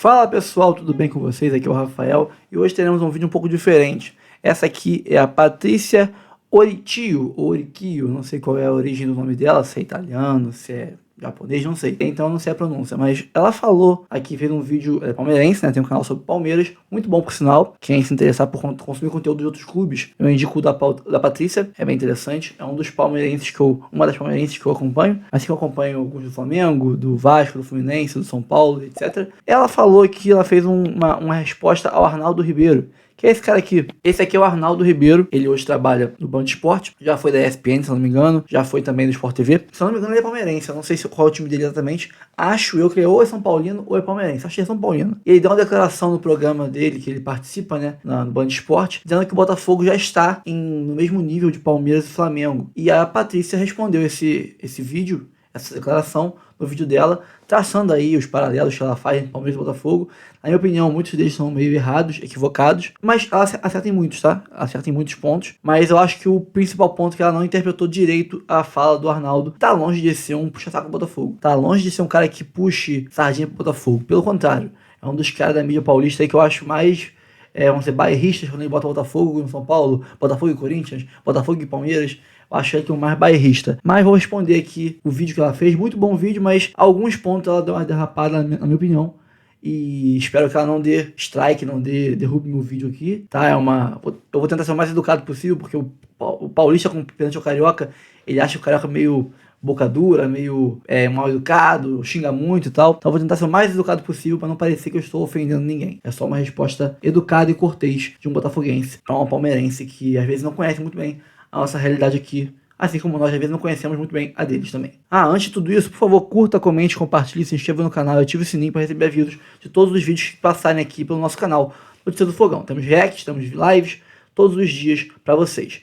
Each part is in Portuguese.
Fala pessoal, tudo bem com vocês? Aqui é o Rafael e hoje teremos um vídeo um pouco diferente. Essa aqui é a Patrícia Oricchio, ou Oricchio, não sei qual é a origem do nome dela, se é italiano, se é japonês, não sei. Então eu não sei a pronúncia, mas ela falou aqui, fez um vídeo palmeirense, né? Tem um canal sobre Palmeiras, muito bom por sinal. Quem se interessar por consumir conteúdo de outros clubes, eu indico o da Patrícia, é bem interessante. É um dos palmeirenses uma das palmeirenses que eu acompanho, assim que eu acompanho alguns do Flamengo, do Vasco, do Fluminense, do São Paulo, etc. Ela falou que ela fez uma resposta ao Arnaldo Ribeiro, que é esse cara aqui. Esse aqui é o Arnaldo Ribeiro. Ele hoje trabalha no Band Esporte. Já foi da ESPN, se não me engano. Já foi também do Sport TV. Se não me engano, ele é palmeirense. Eu não sei qual é o time dele exatamente. Acho eu que ele ou é São Paulino ou é palmeirense. Acho que é São Paulino. E ele deu uma declaração no programa dele, que ele participa, né, no Band Esporte, dizendo que o Botafogo já está no mesmo nível de Palmeiras e Flamengo. E a Patrícia respondeu esse vídeo, essa declaração, no vídeo dela, traçando aí os paralelos que ela faz entre Palmeiras e Botafogo. Na minha opinião, muitos deles são meio errados, equivocados, mas ela acerta em muitos, tá? Acerta em muitos pontos, mas eu acho que o principal ponto é que ela não interpretou direito a fala do Arnaldo. Tá longe de ser um puxa-saco do Botafogo. Tá longe de ser um cara que puxe sardinha pro Botafogo. Pelo contrário, é um dos caras da mídia paulista aí que eu acho mais... vão ser bairristas quando ele bota Botafogo no São Paulo, Botafogo e Corinthians, Botafogo e Palmeiras. Eu acho que é o mais bairrista. Mas vou responder aqui o vídeo que ela fez. Muito bom vídeo, mas alguns pontos ela deu uma derrapada, na minha opinião. E espero que ela não dê strike, não derrube meu vídeo aqui, tá? Eu vou tentar ser o mais educado possível, porque o paulista, perante o carioca, ele acha o carioca meio boca dura, meio mal educado, xinga muito e tal. Então eu vou tentar ser o mais educado possível para não parecer que eu estou ofendendo ninguém. É só uma resposta educada e cortês de um botafoguense para um palmeirense que às vezes não conhece muito bem a nossa realidade aqui, assim como nós às vezes não conhecemos muito bem a deles também. Antes de tudo isso, por favor, curta, comente, compartilhe, se inscreva no canal e ative o sininho para receber avisos de todos os vídeos que passarem aqui pelo nosso canal Notícia do Fogão. Temos reacts, temos lives todos os dias para vocês.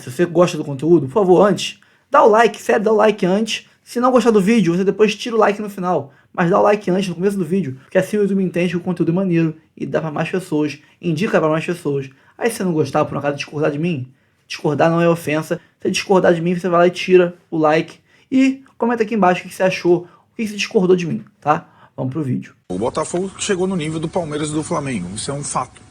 Se você gosta do conteúdo, por favor, antes, dá o like, sério, dá o like antes. Se não gostar do vídeo, você depois tira o like no final, mas dá o like antes, no começo do vídeo, porque assim o YouTube entende que o conteúdo é maneiro e dá para mais pessoas, indica para mais pessoas. Aí se você não gostar, por um acaso discordar de mim, discordar não é ofensa. Se discordar de mim, você vai lá e tira o like. E comenta aqui embaixo o que você achou, o que você discordou de mim, tá? Vamos pro vídeo. O Botafogo chegou no nível do Palmeiras e do Flamengo. Isso é um fato.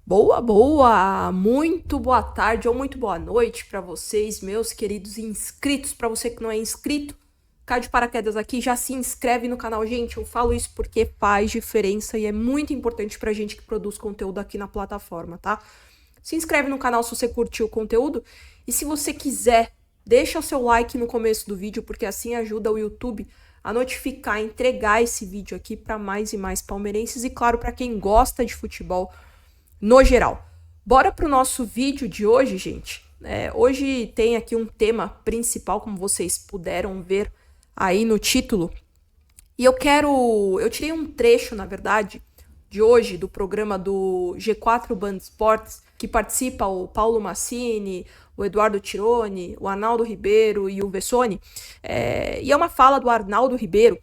Boa! Muito boa tarde ou muito boa noite para vocês, meus queridos inscritos. Para você que não é inscrito, cai de paraquedas aqui, já se inscreve no canal. Gente, eu falo isso porque faz diferença e é muito importante pra gente que produz conteúdo aqui na plataforma, tá? Se inscreve no canal se você curtiu o conteúdo e se você quiser, deixa o seu like no começo do vídeo, porque assim ajuda o YouTube a notificar, entregar esse vídeo aqui para mais e mais palmeirenses e, claro, para quem gosta de futebol no geral. Bora pro nosso vídeo de hoje, gente. Hoje tem aqui um tema principal, como vocês puderam ver aí no título. E eu tirei um trecho, na verdade, de hoje, do programa do G4 Band Esportes, que participa o Paulo Massini, o Eduardo Tironi, o Arnaldo Ribeiro e o Vessone. E é uma fala do Arnaldo Ribeiro.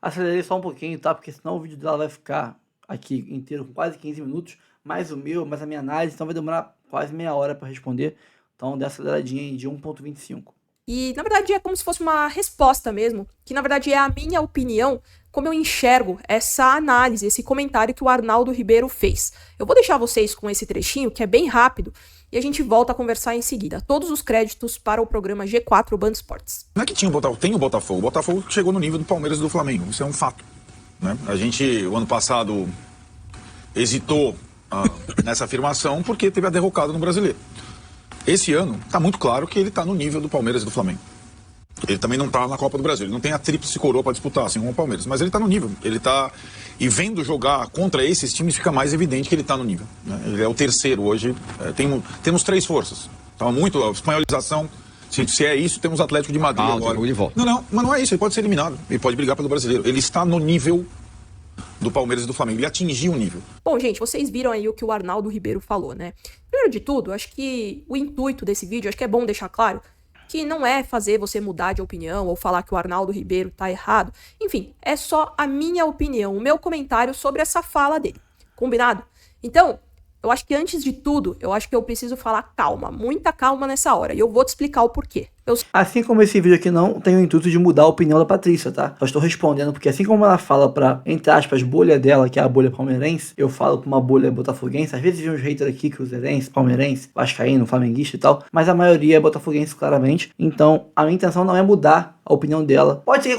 Acelerei só um pouquinho, tá? Porque senão o vídeo dela vai ficar aqui inteiro com quase 15 minutos, mais a minha análise, então vai demorar quase meia hora para responder. Então dê aceleradinha aí de 1.25. E, na verdade, é como se fosse uma resposta mesmo, que, na verdade, é a minha opinião, como eu enxergo essa análise, esse comentário que o Arnaldo Ribeiro fez. Eu vou deixar vocês com esse trechinho, que é bem rápido, e a gente volta a conversar em seguida. Todos os créditos para o programa G4 Band Esportes. Não é que tem o Botafogo. O Botafogo chegou no nível do Palmeiras e do Flamengo. Isso é um fato, né? A gente, o ano passado, hesitou nessa afirmação porque teve a derrocada no Brasileiro. Esse ano, está muito claro que ele está no nível do Palmeiras e do Flamengo. Ele também não está na Copa do Brasil. Ele não tem a tríplice coroa para disputar, assim como o Palmeiras. Mas ele está no nível. E vendo jogar contra esses times, fica mais evidente que ele está no nível, né? Ele é o terceiro hoje. Temos três forças. Estava muito a espanholização. Se é isso, temos Atlético de Madrid agora. De volta. Não, mas não é isso. Ele pode ser eliminado. Ele pode brigar pelo brasileiro. Ele está no nível do Palmeiras e do Flamengo. Ele atingiu um nível. Bom, gente, vocês viram aí o que o Arnaldo Ribeiro falou, né? Primeiro de tudo, acho que o intuito desse vídeo, acho que é bom deixar claro que não é fazer você mudar de opinião ou falar que o Arnaldo Ribeiro tá errado. Enfim, é só a minha opinião, o meu comentário sobre essa fala dele. Combinado? Então, eu acho que antes de tudo, eu acho que eu preciso falar calma, muita calma nessa hora. E eu vou te explicar o porquê. Assim como esse vídeo aqui não tem o intuito de mudar a opinião da Patrícia, tá? Só estou respondendo porque assim como ela fala pra, entre aspas, bolha dela, que é a bolha palmeirense, eu falo pra uma bolha botafoguense. Às vezes vem uns haters aqui, cruzeirense, palmeirense, vascaíno, flamenguista e tal, mas a maioria é botafoguense, claramente. Então, a minha intenção não é mudar a opinião dela. Pode ser que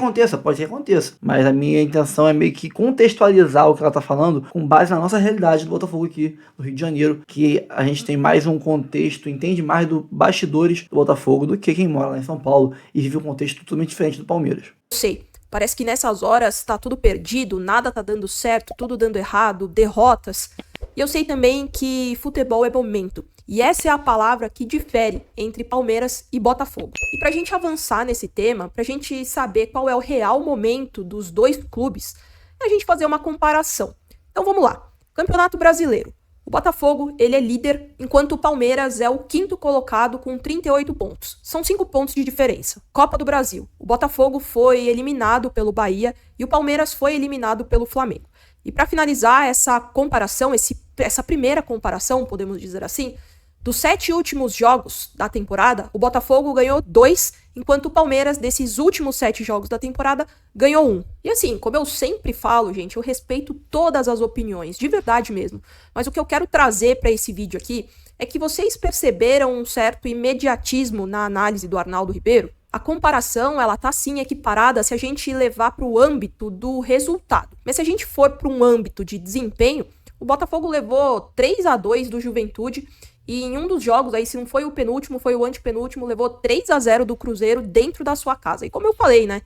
aconteça, mas a minha intenção é meio que contextualizar o que ela tá falando com base na nossa realidade do Botafogo aqui no Rio de Janeiro, que a gente tem mais um contexto, entende mais do bastidores do Botafogo do que quem mora lá em São Paulo e vive um contexto totalmente diferente do Palmeiras. Eu sei, parece que nessas horas tá tudo perdido, nada tá dando certo, tudo dando errado, derrotas. E eu sei também que futebol é momento. E essa é a palavra que difere entre Palmeiras e Botafogo. E pra gente avançar nesse tema, pra gente saber qual é o real momento dos dois clubes, é a gente fazer uma comparação. Então vamos lá. Campeonato Brasileiro. O Botafogo, ele é líder, enquanto o Palmeiras é o 5º colocado com 38 pontos. São 5 pontos de diferença. Copa do Brasil. O Botafogo foi eliminado pelo Bahia e o Palmeiras foi eliminado pelo Flamengo. E para finalizar essa comparação, essa primeira comparação, podemos dizer assim, dos 7 últimos jogos da temporada, o Botafogo ganhou 2, enquanto o Palmeiras, desses últimos 7 jogos da temporada, ganhou 1. E assim, como eu sempre falo, gente, eu respeito todas as opiniões, de verdade mesmo. Mas o que eu quero trazer para esse vídeo aqui é que vocês perceberam um certo imediatismo na análise do Arnaldo Ribeiro? A comparação, ela tá sim equiparada se a gente levar para o âmbito do resultado. Mas se a gente for para um âmbito de desempenho, o Botafogo levou 3-2 do Juventude e em um dos jogos, aí se não foi o penúltimo, foi o antepenúltimo, levou 3-0 do Cruzeiro dentro da sua casa. E como eu falei, né,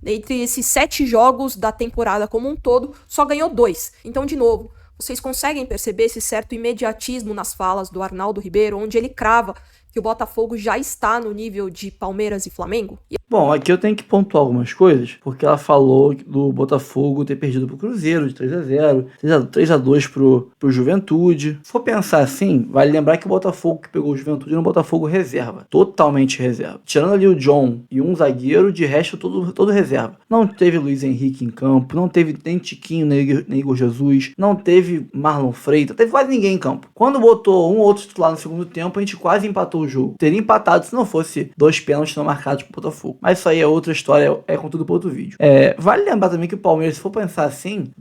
entre esses 7 jogos da temporada como um todo, só ganhou 2. Então, de novo, vocês conseguem perceber esse certo imediatismo nas falas do Arnaldo Ribeiro, onde ele crava que o Botafogo já está no nível de Palmeiras e Flamengo? Bom, aqui eu tenho que pontuar algumas coisas, porque ela falou do Botafogo ter perdido pro Cruzeiro de 3-0, 3-2 pro Juventude. Se for pensar assim, vale lembrar que o Botafogo que pegou o Juventude era um Botafogo reserva, totalmente reserva. Tirando ali o John e um zagueiro, de resto todo reserva. Não teve Luiz Henrique em campo, não teve nem Tiquinho, nem Igor Jesus, não teve Marlon Freitas, teve quase ninguém em campo. Quando botou um ou outro titular no segundo tempo, a gente quase empatou o jogo. Teria empatado se não fosse 2 pênaltis não marcados pro Botafogo. Mas isso aí é outra história, é contudo para outro vídeo. Vale lembrar também que o Palmeiras, se for pensar assim,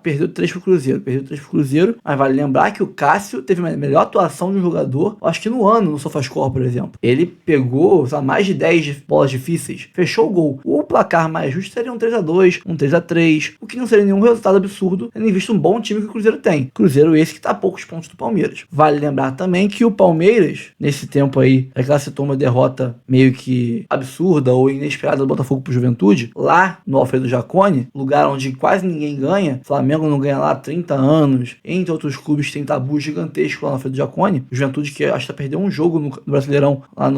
perdeu 3 pro Cruzeiro, mas vale lembrar que o Cássio teve a melhor atuação de um jogador, acho que no ano, no SofaScore, por exemplo. Ele pegou mais de 10 bolas difíceis, fechou o gol. O placar mais justo seria um 3-2, um 3-3, o que não seria nenhum resultado absurdo, tendo visto um bom time que o Cruzeiro tem. Cruzeiro esse que tá a poucos pontos do Palmeiras. Vale lembrar também que o Palmeiras, nesse tempo aí, é que ela citou uma derrota meio que absurda ou inesperada do Botafogo pro Juventude, lá no Alfredo Jaconi, lugar onde quase ninguém ganha, Flamengo não ganha lá há 30 anos, entre outros clubes tem tabu gigantesco lá no Alfredo Jaconi, Juventude que acho que perdeu um jogo no Brasileirão lá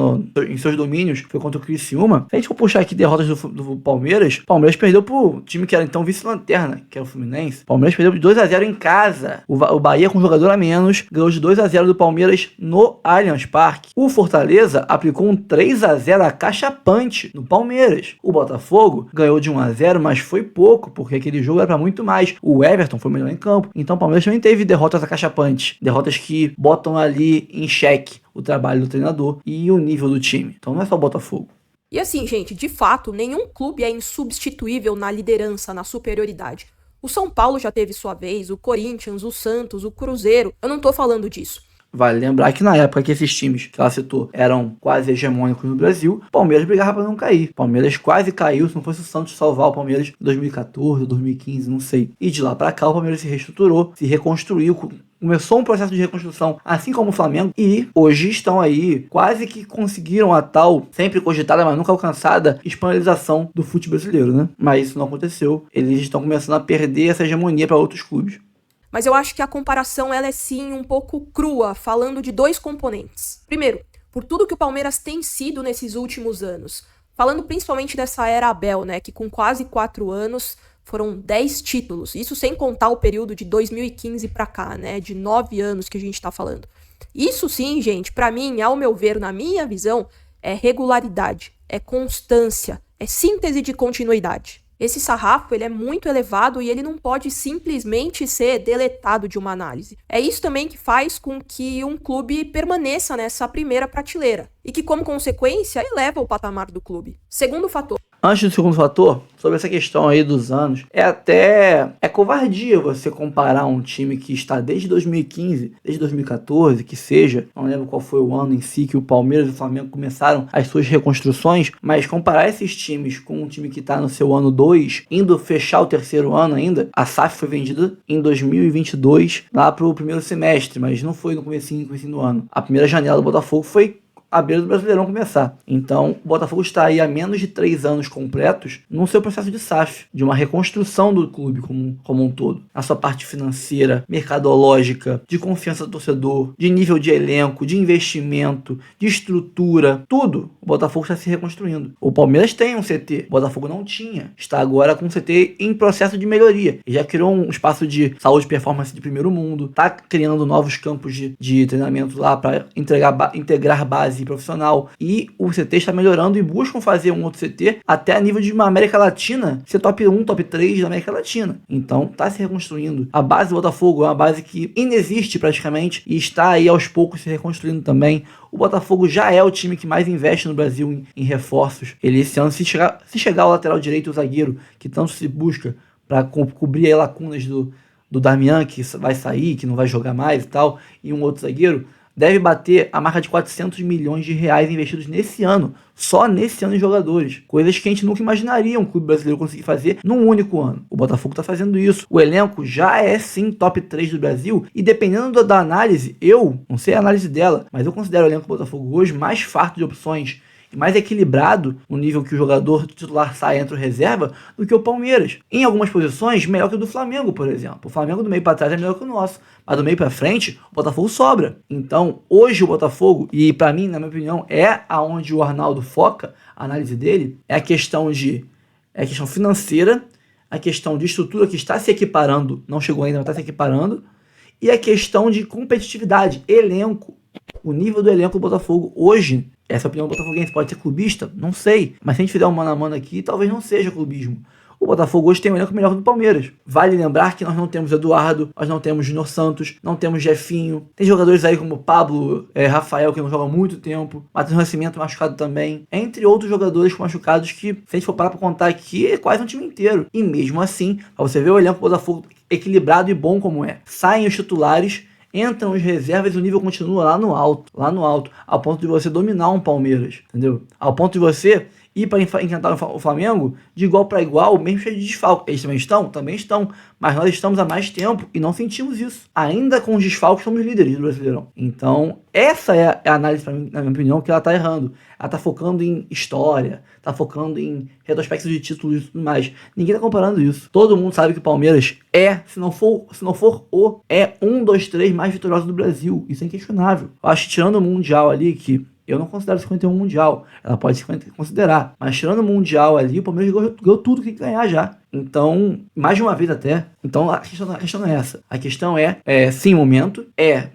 em seus domínios, foi contra o Criciúma. Se a gente for puxar aqui derrotas do Palmeiras perdeu pro time que era então vice-lanterna, que é o Fluminense. Palmeiras perdeu de 2-0 em casa. O Bahia com um jogador a menos ganhou de 2-0 do Palmeiras no Allianz Parque. O Fortaleza aplicou um 3-0 acachapante no Palmeiras. O Botafogo ganhou de 1-0, mas foi pouco, porque aquele jogo era para muito mais. O Everton foi melhor em campo. Então o Palmeiras também teve derrotas acachapantes, derrotas que botam ali em xeque o trabalho do treinador e o nível do time. Então não é só o Botafogo. E assim, gente, de fato, nenhum clube é insubstituível na liderança, na superioridade. O São Paulo já teve sua vez, o Corinthians, o Santos, o Cruzeiro. Eu não tô falando disso. Vale lembrar que na época que esses times que ela citou eram quase hegemônicos no Brasil, o Palmeiras brigava para não cair. O Palmeiras quase caiu, se não fosse o Santos salvar o Palmeiras em 2014, 2015, não sei. E de lá para cá o Palmeiras se reestruturou, se reconstruiu, começou um processo de reconstrução, assim como o Flamengo, e hoje estão aí, quase que conseguiram a tal, sempre cogitada, mas nunca alcançada, espanholização do futebol brasileiro, né? Mas isso não aconteceu. Eles estão começando a perder essa hegemonia para outros clubes. Mas eu acho que a comparação ela é sim um pouco crua, falando de 2 componentes. Primeiro, por tudo que o Palmeiras tem sido nesses últimos anos. Falando principalmente dessa era Abel, né, que com quase 4 anos foram 10 títulos. Isso sem contar o período de 2015 pra cá, né, de 9 anos que a gente tá falando. Isso sim, gente, pra mim, ao meu ver, na minha visão, é regularidade, é constância, é síntese de continuidade. Esse sarrafo ele é muito elevado e ele não pode simplesmente ser deletado de uma análise. É isso também que faz com que um clube permaneça nessa primeira prateleira e que, como consequência, eleva o patamar do clube. Segundo fator. Antes do segundo fator, sobre essa questão aí dos anos, é covardia você comparar um time que está desde 2015, desde 2014, que seja, não lembro qual foi o ano em si que o Palmeiras e o Flamengo começaram as suas reconstruções, mas comparar esses times com um time que está no seu ano 2, indo fechar o terceiro ano ainda. A SAF foi vendida em 2022, lá para o primeiro semestre, mas não foi no comecinho do ano. A primeira janela do Botafogo foi à beira do Brasileirão começar. Então, o Botafogo está aí há menos de 3 anos completos no seu processo de SAF, de uma reconstrução do clube como um todo. Na sua parte financeira, mercadológica, de confiança do torcedor, de nível de elenco, de investimento, de estrutura, tudo. O Botafogo está se reconstruindo. O Palmeiras tem um CT, o Botafogo não tinha. Está agora com um CT em processo de melhoria. E já criou um espaço de saúde e performance de primeiro mundo, está criando novos campos de treinamento lá para integrar base profissional, e o CT está melhorando e buscam fazer um outro CT até a nível de uma América Latina ser top 1, top 3 da América Latina. Então está se reconstruindo. A base do Botafogo é uma base que inexiste praticamente e está aí aos poucos se reconstruindo também. O Botafogo já é o time que mais investe no Brasil em reforços. Ele esse ano, se chegar ao lateral direito e o zagueiro, que tanto se busca para cobrir aí lacunas do Darmian, que vai sair, que não vai jogar mais e tal, e um outro zagueiro, deve bater a marca de 400 milhões de reais investidos nesse ano, só nesse ano em jogadores. Coisas que a gente nunca imaginaria um clube brasileiro conseguir fazer num único ano. O Botafogo está fazendo isso. O elenco já é sim top 3 do Brasil e dependendo da análise, eu não sei a análise dela, mas eu considero o elenco do Botafogo hoje mais farto de opções e mais equilibrado no nível que o jogador titular sai e entra reserva do que o Palmeiras. Em algumas posições, melhor que o do Flamengo, por exemplo. O Flamengo do meio para trás é melhor que o nosso, mas do meio para frente, o Botafogo sobra. Então, hoje o Botafogo, e para mim, na minha opinião, é aonde o Arnaldo foca, a análise dele, é a questão financeira, a questão de estrutura que está se equiparando, não chegou ainda, mas está se equiparando, e a questão de competitividade, elenco. O nível do elenco do Botafogo hoje, essa opinião do botafoguense pode ser clubista? Não sei. Mas se a gente fizer um mano a mano aqui, talvez não seja clubismo. O Botafogo hoje tem um elenco melhor que o do Palmeiras. Vale lembrar que nós não temos Eduardo, nós não temos Júnior Santos, não temos Jefinho. Tem jogadores aí como Pablo, Rafael, que não joga há muito tempo. Matheus Nascimento machucado também. Entre outros jogadores machucados que, se a gente for parar pra contar aqui, é quase um time inteiro. E mesmo assim, pra você ver o elenco do Botafogo equilibrado e bom como é. Saem os titulares, entram os reservas e o nível continua lá no alto, ao ponto de você dominar um Palmeiras, entendeu? Ao ponto de você ir para enfrentar o Flamengo de igual para igual, mesmo cheio de desfalques. Eles também estão, mas nós estamos há mais tempo e não sentimos isso. Ainda com os desfalques, somos líderes do Brasileirão. Então, essa é a análise, pra mim, na minha opinião, que ela está errando. Ela está focando em história, está focando em retrospecto de títulos e tudo mais. Ninguém está comparando isso. Todo mundo sabe que o Palmeiras se não for 1, 2, 3 mais vitorioso do Brasil. Isso é inquestionável. Eu acho que tirando o Mundial ali, que eu não considero 51 Mundial. Ela pode se considerar. Mas tirando o Mundial ali, o Palmeiras ganhou tudo que tem que ganhar já. Então, mais de uma vez até. Então, a questão não é essa. A questão é sim, momento. É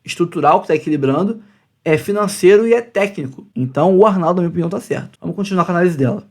estrutural, que está equilibrando. É financeiro e é técnico. Então, o Arnaldo, na minha opinião, está certo. Vamos continuar com a análise dela.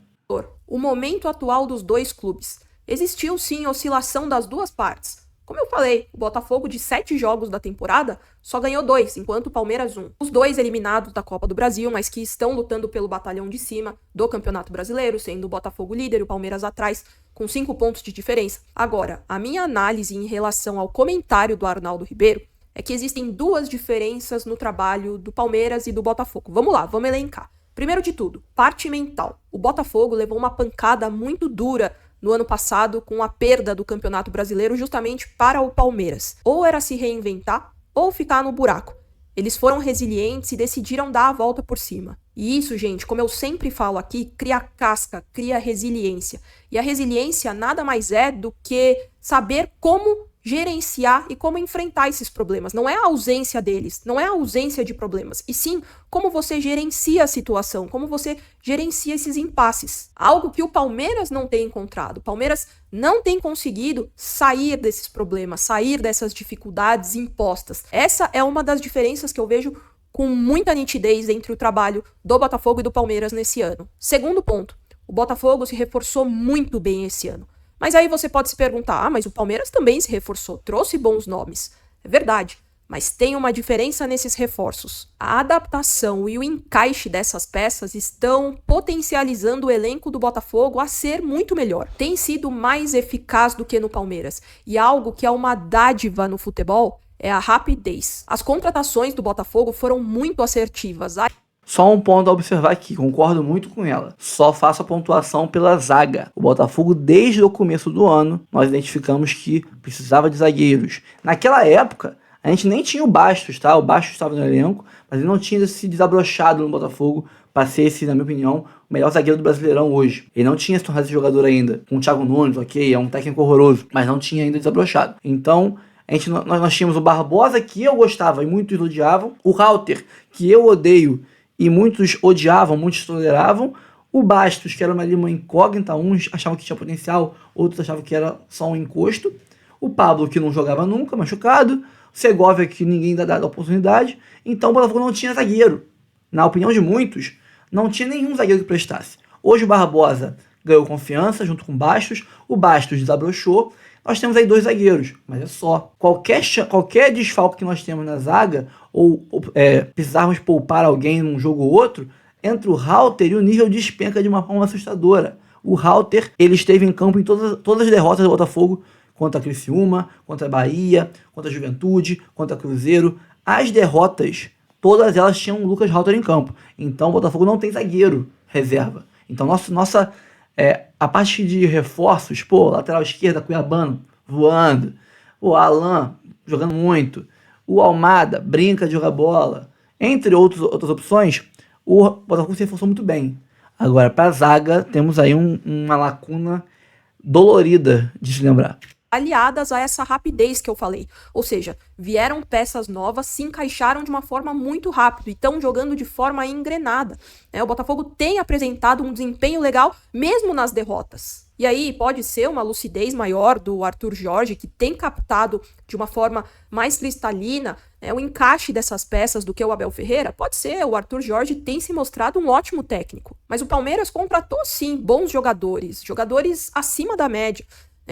O momento atual dos dois clubes. Existiu, sim, oscilação das duas partes. Como eu falei, o Botafogo de 7 jogos da temporada só ganhou 2, enquanto o Palmeiras 1. Os dois eliminados da Copa do Brasil, mas que estão lutando pelo batalhão de cima do Campeonato Brasileiro, sendo o Botafogo líder e o Palmeiras atrás, com 5 pontos de diferença. Agora, a minha análise em relação ao comentário do Arnaldo Ribeiro é que existem duas diferenças no trabalho do Palmeiras e do Botafogo. Vamos lá, vamos elencar. Primeiro de tudo, parte mental. O Botafogo levou uma pancada muito dura no ano passado com a perda do Campeonato Brasileiro justamente para o Palmeiras. Ou era se reinventar ou ficar no buraco. Eles foram resilientes e decidiram dar a volta por cima. E isso, gente, como eu sempre falo aqui, cria casca, cria resiliência. E a resiliência nada mais é do que saber como gerenciar e como enfrentar esses problemas. Não é a ausência deles, não é a ausência de problemas, e sim como você gerencia a situação, como você gerencia esses impasses. Algo que o Palmeiras não tem encontrado. O Palmeiras não tem conseguido sair desses problemas, sair dessas dificuldades impostas. Essa é uma das diferenças que eu vejo com muita nitidez entre o trabalho do Botafogo e do Palmeiras nesse ano. Segundo ponto, O Botafogo se reforçou muito bem esse ano. Mas aí você pode se perguntar, mas o Palmeiras também se reforçou, trouxe bons nomes. É verdade, mas tem uma diferença nesses reforços. A adaptação e o encaixe dessas peças estão potencializando o elenco do Botafogo a ser muito melhor. Tem sido mais eficaz do que no Palmeiras. E algo que é uma dádiva no futebol é a rapidez. As contratações do Botafogo foram muito assertivas. Só um ponto a observar aqui, concordo muito com ela. Só faço a pontuação pela zaga. O Botafogo, desde o começo do ano, nós identificamos que precisava de zagueiros. Naquela época, a gente nem tinha o Bastos, tá? O Bastos estava no elenco, mas ele não tinha se desabrochado no Botafogo para ser esse, na minha opinião, o melhor zagueiro do Brasileirão hoje. Ele não tinha se tornado esse jogador ainda. Com o Thiago Nunes, ok, é um técnico horroroso, mas não tinha ainda desabrochado. Então, nós tínhamos o Barbosa, que eu gostava e muitos odiavam. O Rauter, que eu odeio e muitos odiavam, muitos toleravam. O Bastos, que era uma incógnita, uns achavam que tinha potencial, outros achavam que era só um encosto. O Pablo, que não jogava nunca, machucado. O Segovia, que ninguém dá a oportunidade. Então o Botafogo não tinha zagueiro. Na opinião de muitos, não tinha nenhum zagueiro que prestasse. Hoje o Barbosa ganhou confiança junto com o Bastos. O Bastos desabrochou. Nós temos aí 2 zagueiros, mas é só. Qualquer desfalque que nós temos na zaga, ou precisarmos poupar alguém num jogo ou outro, entra o Rauter e o nível despenca de uma forma assustadora. O Rauter, ele esteve em campo em todas as derrotas do Botafogo, contra a Criciúma, contra a Bahia, contra a Juventude, contra a Cruzeiro. As derrotas, todas elas tinham o Lucas Rauter em campo. Então o Botafogo não tem zagueiro reserva. Então a parte de reforços, lateral esquerda, Cuiabano, voando. O Alan, jogando muito. O Almada, brinca de jogar bola. Entre outras opções, o Botafogo se reforçou muito bem. Agora, para a zaga, temos aí uma lacuna dolorida de se lembrar. Aliadas a essa rapidez que eu falei. Ou seja, vieram peças novas, se encaixaram de uma forma muito rápida e estão jogando de forma engrenada. O Botafogo tem apresentado um desempenho legal, mesmo nas derrotas. E aí pode ser uma lucidez maior do Arthur Jorge, que tem captado de uma forma mais cristalina o encaixe dessas peças do que o Abel Ferreira. Pode ser, o Arthur Jorge tem se mostrado um ótimo técnico. Mas o Palmeiras contratou, sim, bons jogadores acima da média.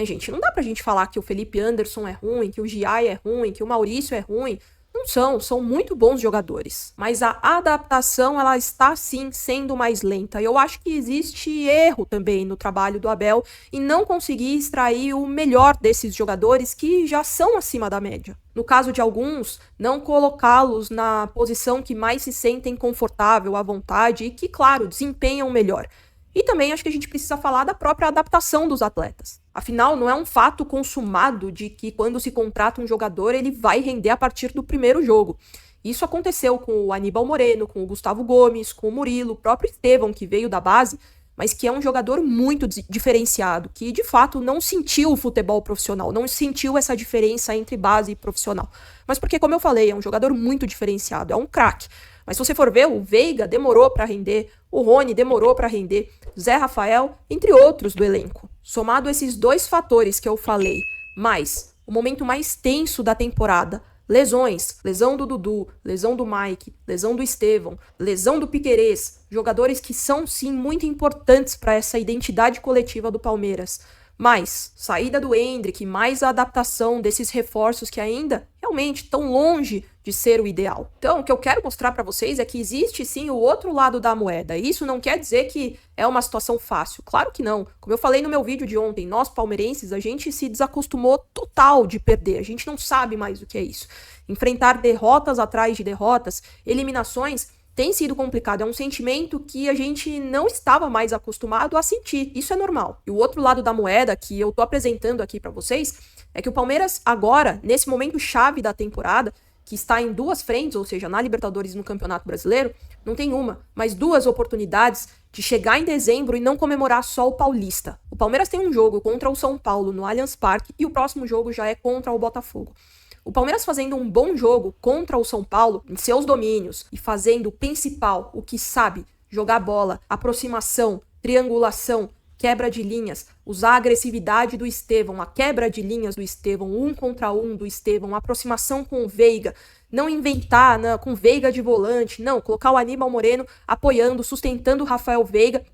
Gente, não dá pra gente falar que o Felipe Anderson é ruim, que o Giai é ruim, que o Maurício é ruim. Não são muito bons jogadores. Mas a adaptação, ela está sim sendo mais lenta. E eu acho que existe erro também no trabalho do Abel em não conseguir extrair o melhor desses jogadores que já são acima da média. No caso de alguns, não colocá-los na posição que mais se sentem confortável, à vontade e que, claro, desempenham melhor. E também acho que a gente precisa falar da própria adaptação dos atletas. Afinal, não é um fato consumado de que quando se contrata um jogador, ele vai render a partir do primeiro jogo. Isso aconteceu com o Aníbal Moreno, com o Gustavo Gomes, com o Murilo, o próprio Estevão, que veio da base, mas que é um jogador muito diferenciado, que de fato não sentiu o futebol profissional, não sentiu essa diferença entre base e profissional. Mas porque, como eu falei, é um jogador muito diferenciado, é um craque. Mas se você for ver, o Veiga demorou para render, o Rony demorou para render, Zé Rafael, entre outros do elenco. Somado esses 2 fatores que eu falei, mais o momento mais tenso da temporada, lesões, lesão do Dudu, lesão do Mike, lesão do Estevão, lesão do Piquerez, jogadores que são sim muito importantes para essa identidade coletiva do Palmeiras. Mais saída do Endrick, mais a adaptação desses reforços que ainda realmente estão longe de ser o ideal. Então, o que eu quero mostrar para vocês é que existe sim o outro lado da moeda. Isso não quer dizer que é uma situação fácil. Claro que não. Como eu falei no meu vídeo de ontem, nós palmeirenses, a gente se desacostumou total de perder. A gente não sabe mais o que é isso. Enfrentar derrotas atrás de derrotas, eliminações, tem sido complicado, é um sentimento que a gente não estava mais acostumado a sentir, isso é normal. E o outro lado da moeda que eu tô apresentando aqui para vocês é que o Palmeiras agora, nesse momento chave da temporada, que está em 2 frentes, ou seja, na Libertadores e no Campeonato Brasileiro, não tem uma, mas 2 oportunidades de chegar em dezembro e não comemorar só o Paulista. O Palmeiras tem um jogo contra o São Paulo no Allianz Parque e o próximo jogo já é contra o Botafogo. O Palmeiras fazendo um bom jogo contra o São Paulo, em seus domínios, e fazendo o principal, o que sabe, jogar bola, aproximação, triangulação, quebra de linhas, usar a agressividade do Estevão, a quebra de linhas do Estevão, 1 contra 1 do Estevão, a aproximação com o Veiga, não inventar com Veiga de volante, não, colocar o Aníbal Moreno apoiando, sustentando o Rafael Veiga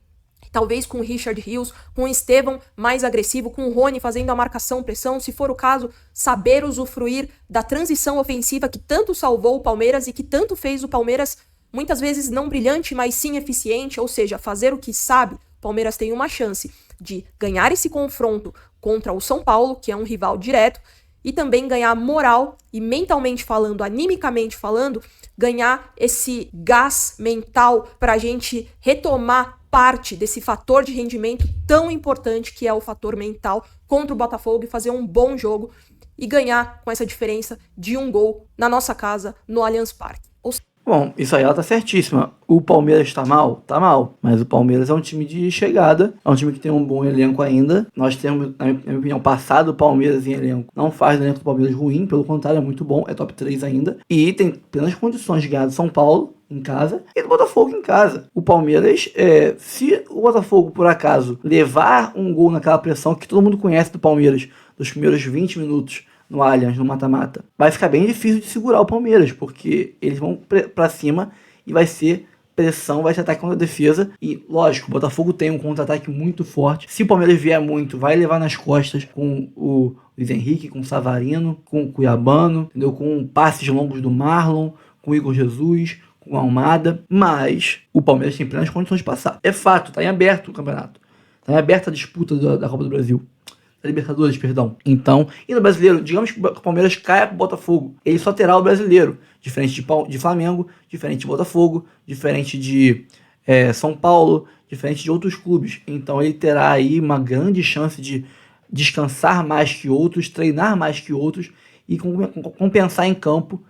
talvez com o Richard Rios, com o Estevão mais agressivo, com o Rony fazendo a marcação, pressão, se for o caso, saber usufruir da transição ofensiva que tanto salvou o Palmeiras e que tanto fez o Palmeiras, muitas vezes não brilhante, mas sim eficiente, ou seja, fazer o que sabe. O Palmeiras tem uma chance de ganhar esse confronto contra o São Paulo, que é um rival direto, e também ganhar moral e mentalmente falando, animicamente falando, ganhar esse gás mental para a gente retomar parte desse fator de rendimento tão importante que é o fator mental contra o Botafogo e fazer um bom jogo e ganhar com essa diferença de 1 gol na nossa casa, no Allianz Parque. Bom, isso aí ela tá certíssima. O Palmeiras tá mal? Tá mal. Mas o Palmeiras é um time de chegada. É um time que tem um bom elenco ainda. Nós temos, na minha opinião, passado o Palmeiras em elenco. Não faz o elenco do Palmeiras ruim. Pelo contrário, é muito bom. É top 3 ainda. E tem plenas condições de ganhar do São Paulo em casa e do Botafogo em casa. O Palmeiras, se o Botafogo, por acaso, levar um gol naquela pressão que todo mundo conhece do Palmeiras, dos primeiros 20 minutos, no Allianz, no mata-mata, vai ficar bem difícil de segurar o Palmeiras, porque eles vão pra cima e vai ser pressão, vai ser ataque contra a defesa. E, lógico, o Botafogo tem um contra-ataque muito forte. Se o Palmeiras vier muito, vai levar nas costas com o Luiz Henrique, com o Savarino, com o Cuiabano, entendeu? Com passes longos do Marlon, com o Igor Jesus, com a Almada. Mas o Palmeiras tem plenas condições de passar. É fato, tá em aberto o campeonato. Tá em aberta a disputa da Copa do Brasil. Da Libertadores, perdão. Então, e no Brasileiro, digamos que o Palmeiras caia pro Botafogo, ele só terá o Brasileiro, diferente de Flamengo, diferente de Botafogo, diferente de São Paulo, diferente de outros clubes. Então ele terá aí uma grande chance de descansar mais que outros, treinar mais que outros e compensar em campo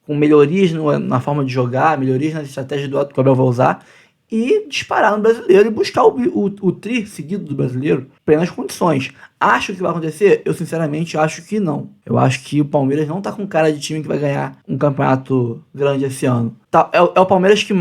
com melhorias na forma de jogar, melhorias nas estratégias que o Abel vai usar, e disparar no Brasileiro e buscar o tri seguido do Brasileiro plenas condições. Acho que vai acontecer? Eu sinceramente acho que não. Eu acho que o Palmeiras não tá com cara de time que vai ganhar um campeonato grande esse ano. Tá, é o Palmeiras que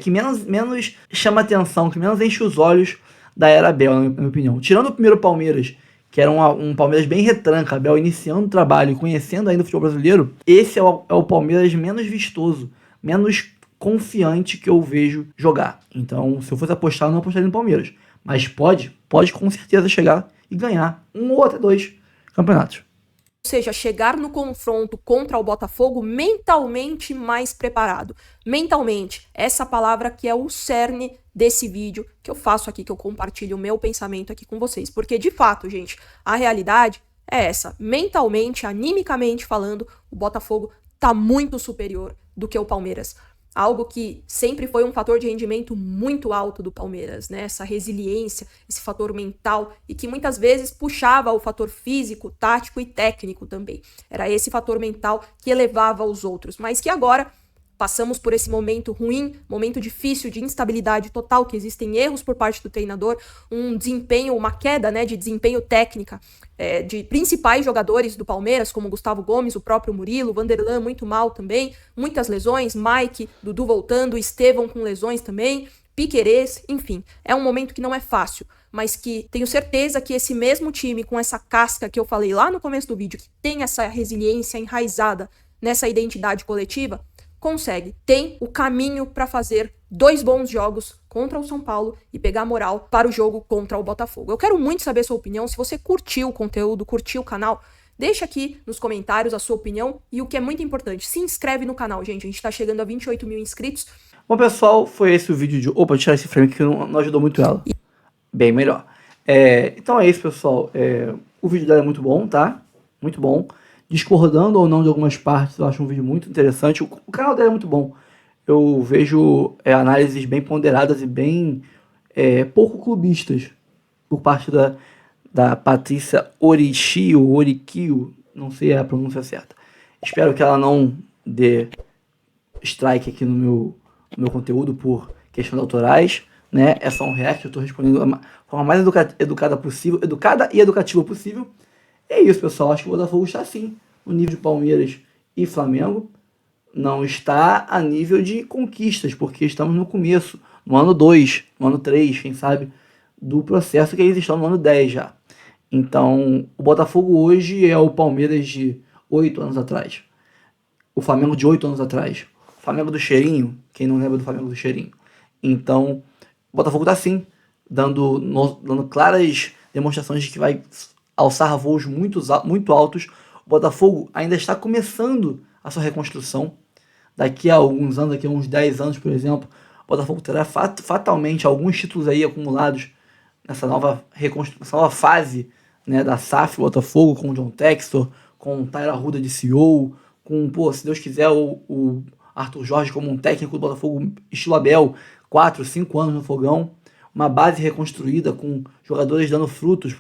que menos chama atenção, que menos enche os olhos da era Abel, na minha opinião. Tirando o primeiro Palmeiras, que era um Palmeiras bem retranca, Abel iniciando o trabalho e conhecendo ainda o futebol brasileiro, esse é o Palmeiras menos vistoso, menos confiante que eu vejo jogar. Então, se eu fosse apostar, eu não apostaria no Palmeiras. Mas pode com certeza chegar e ganhar 1 ou até 2 campeonatos. Ou seja, chegar no confronto contra o Botafogo mentalmente mais preparado. Mentalmente, essa palavra que é o cerne desse vídeo que eu faço aqui, que eu compartilho o meu pensamento aqui com vocês. Porque, de fato, gente, a realidade é essa. Mentalmente, animicamente falando, o Botafogo tá muito superior do que o Palmeiras. Algo que sempre foi um fator de rendimento muito alto do Palmeiras, né? Essa resiliência, esse fator mental, e que muitas vezes puxava o fator físico, tático e técnico também. Era esse fator mental que elevava os outros, mas que agora passamos por esse momento ruim, momento difícil de instabilidade total, que existem erros por parte do treinador, um desempenho, uma queda, né, de desempenho técnica de principais jogadores do Palmeiras, como Gustavo Gomes, o próprio Murilo, Vanderlan muito mal também, muitas lesões, Mike, Dudu voltando, Estevão com lesões também, Piquerez, enfim, é um momento que não é fácil, mas que tenho certeza que esse mesmo time com essa casca que eu falei lá no começo do vídeo, que tem essa resiliência enraizada nessa identidade coletiva, consegue, tem o caminho para fazer 2 bons jogos contra o São Paulo e pegar moral para o jogo contra o Botafogo. Eu quero muito saber a sua opinião. Se você curtiu o conteúdo, curtiu o canal, deixa aqui nos comentários a sua opinião e o que é muito importante, se inscreve no canal, gente. A gente tá chegando a 28 mil inscritos. Bom, pessoal, foi esse o vídeo de... Opa, tirar esse frame que não ajudou muito ela. Bem melhor. Então é isso, pessoal. O vídeo dela é muito bom, tá? Muito bom. Discordando ou não de algumas partes, eu acho um vídeo muito interessante. O canal dela é muito bom. Eu vejo análises bem ponderadas e bem pouco clubistas por parte da Patrícia Orikio, não sei a pronúncia certa. Espero que ela não dê strike aqui no meu conteúdo por questões autorais, né? É só um react, eu estou respondendo da forma mais educada possível, educada e educativa possível. É isso, pessoal. Acho que o Botafogo está sim no nível de Palmeiras e Flamengo. Não está a nível de conquistas, porque estamos no começo, no ano 2, no ano 3, quem sabe, do processo que eles estão no ano 10 já. Então, o Botafogo hoje é o Palmeiras de 8 anos atrás. O Flamengo de 8 anos atrás. O Flamengo do Cheirinho, quem não lembra do Flamengo do Cheirinho. Então, o Botafogo está sim dando claras demonstrações de que vai alçar voos muito altos. O Botafogo ainda está começando a sua reconstrução. Daqui a alguns anos, daqui a uns 10 anos, por exemplo, o Botafogo terá fatalmente alguns títulos aí acumulados nessa nova fase, né, da SAF Botafogo, com o John Textor, com o Taira Arruda de CEO, com, se Deus quiser, o Arthur Jorge como um técnico do Botafogo estilo Abel, 4, 5 anos no Fogão, uma base reconstruída com jogadores dando frutos,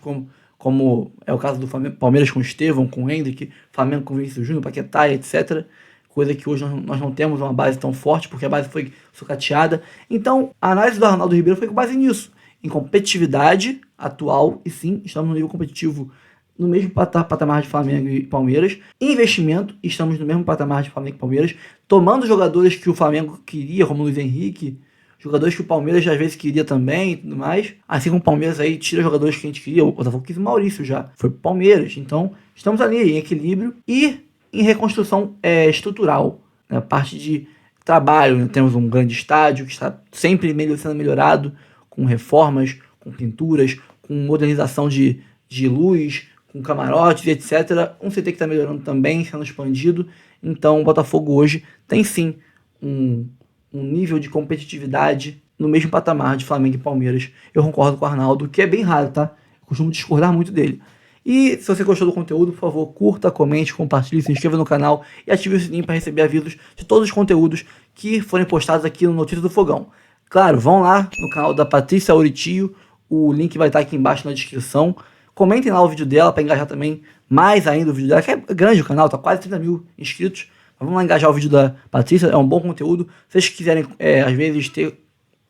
como é o caso do Palmeiras com o Estevão, com o Hendrick, Flamengo com o Vinícius Júnior, Paquetá, etc., coisa que hoje nós não temos uma base tão forte, porque a base foi sucateada. Então, a análise do Arnaldo Ribeiro foi com base nisso, em competitividade atual, e sim, estamos no nível competitivo no mesmo patamar de Flamengo e Palmeiras. Investimento, estamos no mesmo patamar de Flamengo e Palmeiras, tomando jogadores que o Flamengo queria, como o Luiz Henrique, jogadores que o Palmeiras às vezes queria também e tudo mais. Assim como o Palmeiras aí tira jogadores que a gente queria, o Botafogo quis o Maurício já, foi pro Palmeiras. Então, estamos ali em equilíbrio e em reconstrução estrutural, né? Parte de trabalho, né? Temos um grande estádio que está sempre sendo melhorado, com reformas, com pinturas, com modernização de luz, com camarotes, etc. Um CT que está melhorando também, sendo expandido. Então o Botafogo hoje tem sim um nível de competitividade no mesmo patamar de Flamengo e Palmeiras. Eu concordo com o Arnaldo, que é bem raro, tá? Eu costumo discordar muito dele. E se você gostou do conteúdo, por favor, curta, comente, compartilhe, se inscreva no canal e ative o sininho para receber avisos de todos os conteúdos que forem postados aqui no Notícias do Fogão. Claro, vão lá no canal da Patrícia Oritio, o link vai estar aqui embaixo na descrição. Comentem lá o vídeo dela para engajar também mais ainda o vídeo dela, que é grande o canal, tá quase 30 mil inscritos. Mas vamos lá engajar o vídeo da Patrícia, é um bom conteúdo. Se vocês quiserem, às vezes, ter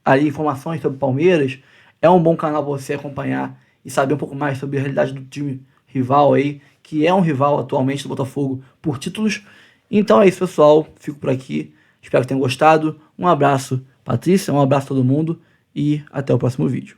ali informações sobre Palmeiras, é um bom canal para você acompanhar e saber um pouco mais sobre a realidade do time rival aí, que é um rival atualmente do Botafogo por títulos. Então é isso, pessoal. Fico por aqui. Espero que tenham gostado. Um abraço, Patrícia. Um abraço a todo mundo. E até o próximo vídeo.